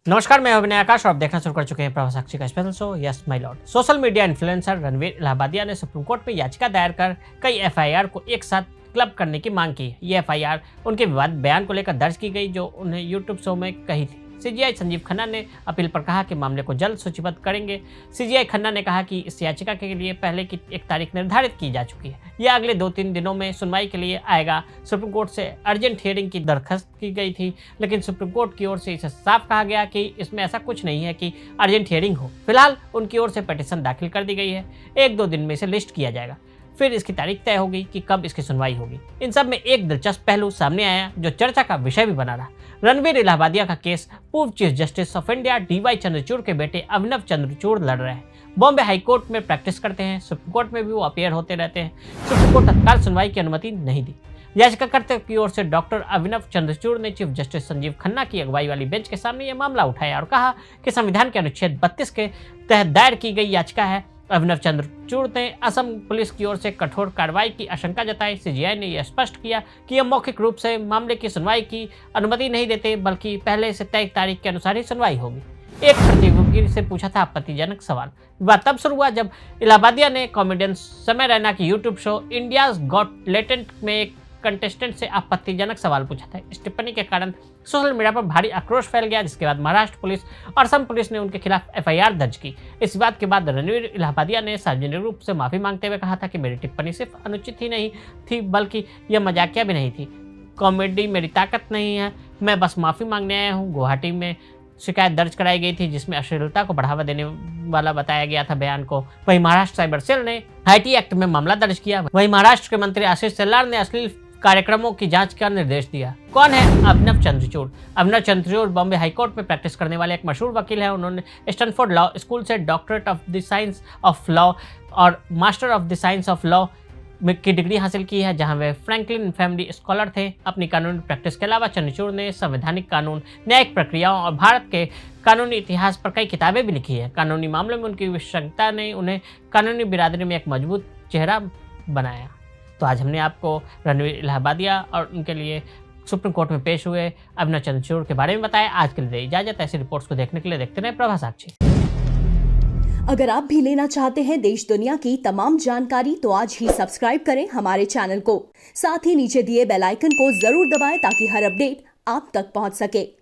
नमस्कार, मैं अभिनय आकाश और आप देखना शुरू कर चुके हैं प्रभा साक्षी का special show yes my Lord. Social media influencer Ranveer Allahbadia ने सुप्रीम कोर्ट में याचिका दायर कर कई एफआईआर को एक साथ क्लब करने की मांग की। ये एफआईआर उनके विवाद बयान को लेकर दर्ज की गई जो उन्हें यूट्यूब शो में कही थी। सीजीआई संजीव खन्ना ने अपील पर कहा कि मामले को जल्द सूचीबद्ध करेंगे। सीजीआई खन्ना ने कहा कि इस याचिका के लिए पहले की एक तारीख निर्धारित की जा चुकी है। यह अगले 2-3 दिनों में सुनवाई के लिए आएगा। सुप्रीम कोर्ट से अर्जेंट हियरिंग की दरखास्त की गई थी, लेकिन सुप्रीम कोर्ट की ओर से इसे साफ कहा गया कि इसमें ऐसा कुछ नहीं है कि अर्जेंट हियरिंग हो। फिलहाल उनकी ओर से पिटीशन दाखिल कर दी गई है। 1-2 दिन में इसे लिस्ट किया जाएगा, फिर इसकी तारीख तय होगी कि कब इसकी सुनवाई होगी। इन सब में एक दिलचस्प पहलू सामने आया जो चर्चा का विषय भी बना रहा। रणवीर इलाहाबादिया का केस पूर्व chief justice of India DY Chandrachud के बेटे अभिनव चंद्रचूड़ लड़ रहे हैं। बॉम्बे हाईकोर्ट में प्रैक्टिस करते हैं, सुप्रीम कोर्ट में भी वो अपीयर होते रहते हैं। सुप्रीम कोर्ट तत्काल सुनवाई की अनुमति नहीं दी। याचिकाकर्ता की ओर से डॉक्टर अभिनव चंद्रचूड़ ने चीफ जस्टिस संजीव खन्ना की अगुवाई वाली बेंच के सामने यह मामला उठाया और कहा कि संविधान के अनुच्छेद 32 के तहत दायर की गई याचिका है। अभिनव चंद्रचूड़ ने असम पुलिस की ओर से कठोर कार्रवाई की आशंका जताई। सीजीआई ने यह स्पष्ट किया कि यह मौखिक रूप से मामले की सुनवाई की अनुमति नहीं देते, बल्कि पहले से तय तारीख के अनुसार ही सुनवाई होगी। एक प्रतियोगी से पूछा था आपत्तिजनक सवाल। विवाद तब शुरू हुआ जब इलाहाबादिया ने कॉमेडियन समय रैना की YouTube show India's got talent में एक कंटेस्टेंट से आपत्तिजनक सवाल पूछा था। इस टिप्पणी के कारण सोशल मीडिया पर भारी आक्रोश फैल गया, जिसके बाद महाराष्ट्र पुलिस और असम पुलिस ने उनके खिलाफ एफआईआर दर्ज की। इस विवाद के बाद रणवीर इलाहाबादिया ने सार्वजनिक रूप से माफी मांगते हुए कहा था कि मेरी टिप्पणी सिर्फ अनुचित ही नहीं थी, बल्कि यह मजाकिया भी नहीं थी। कॉमेडी मेरी ताकत नहीं है, मैं बस माफी मांगने आया हूँ। गुवाहाटी में शिकायत दर्ज कराई गई थी जिसमें अश्लीलता को बढ़ावा देने वाला बताया गया था बयान को। वहीं महाराष्ट्र साइबर सेल ने आईटी एक्ट में मामला दर्ज किया। वहीं महाराष्ट्र के मंत्री आशीष शेलार ने अश्लील कार्यक्रमों की जांच का निर्देश दिया। कौन है अभिनव चंद्रचूड़? अभिनव चंद्रचूड़ बॉम्बे हाईकोर्ट में प्रैक्टिस करने वाले एक मशहूर वकील हैं। उन्होंने स्टैनफोर्ड लॉ स्कूल से doctorate of the science of law और master of the science of law की डिग्री हासिल की है, जहां वे फ्रैंकलिन फैमिली स्कॉलर थे। अपनी कानूनी प्रैक्टिस के अलावा चंद्रचूड़ ने संवैधानिक कानून, न्यायिक प्रक्रियाओं और भारत के कानूनी इतिहास पर कई किताबें भी लिखी हैं। कानूनी मामलों में उनकी विशेषज्ञता ने उन्हें कानूनी बिरादरी में एक मजबूत चेहरा बनाया। तो आज हमने आपको रणवीर इलाहाबादिया और उनके लिए सुप्रीम कोर्ट में पेश हुए अभिनव चंद्रचूड़ के बारे में बताया। आज के लिए इजाजत। ऐसी रिपोर्ट्स को देखने के लिए देखते रहें प्रभा साक्षी। अगर आप भी लेना चाहते हैं देश दुनिया की तमाम जानकारी तो आज ही सब्सक्राइब करें हमारे चैनल को। साथ ही नीचे दिए बेल आइकन को जरूर दबाएं ताकि हर अपडेट आप तक पहुंच सके।